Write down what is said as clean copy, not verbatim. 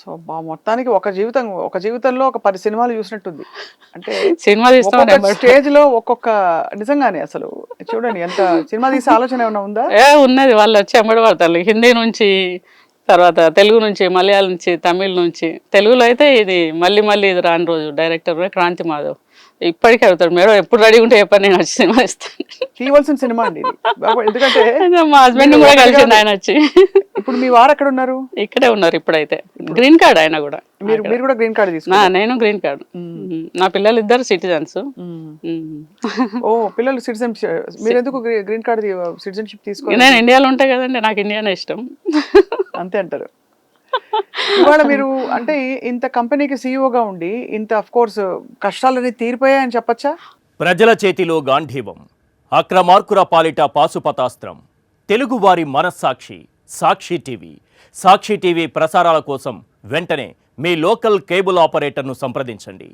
So, మొత్తానికి ఒక జీవితంలో ఒక 10 సినిమాలు చూసినట్టుంది. అంటే సినిమా తీస్తాం ఒక్కొక్క స్టేజ్‌లో ఒక్కొక్క నిజంగానే అసలు చూడండి ఎంత సినిమా తీసే ఆలోచన ఏమైనా ఉందా? ఉన్నది. వాళ్ళు వచ్చి ఎమ్మడి పడతారు. హిందీ నుంచి, తర్వాత తెలుగు నుంచి, మలయాళం నుంచి, తమిళ్ నుంచి. తెలుగులో అయితే ఇది మళ్ళీ మళ్ళీ ఇది రాని రోజు డైరెక్టర్ క్రాంతి మాధవ్. ఇప్పటికీ అడుగుతాడు, మేడం ఎప్పుడు రెడీ ఉంటే చెప్పండి, నేను వచ్చి సినిమా ఇస్తాను. తీయవలసిన సినిమా అండి ఇది. ఎందుకంటే మా హస్బెండ్ కూడా కలిసింది ఆయన వచ్చి. ఇప్పుడు మీ వారు ఎక్కడ ఉన్నారు? ఇక్కడే ఉన్నారు ఇప్పుడైతే. గ్రీన్ కార్డ్ ఆయన కూడా. మీరు కూడా గ్రీన్ కార్డ్ తీసుకున్నారా? నేను గ్రీన్ కార్డ్. నా పిల్లలు ఇద్దరు సిటిజన్స్. ఓ పిల్లలు సిటిజన్. మీరు ఎందుకు గ్రీన్ కార్డ్ సిటిజన్షిప్ తీసుకోవాలి? నేను ఇండియాలో ఉంటాయి కదండి, నాకు ఇండియానే ఇష్టం. అంతే అంటారు. ఇవాళ మీరు అంటే ఇంత కంపెనీకి సీఈఓగా ఉండి ఇంత ఆఫ్ కోర్స్ కష్టాలన్నీ తీరిపోయాయని చెప్పచ్చా? ప్రజల చేతిలో గాంధీవం, అక్రమార్కుల పాలిట పాశుపతాస్త్రం. తెలుగువారి మనస్సాక్షి సాక్షి టీవీ. సాక్షి టీవీ ప్రసారాల కోసం వెంటనే మీ లోకల్ కేబుల్ ఆపరేటర్ను సంప్రదించండి.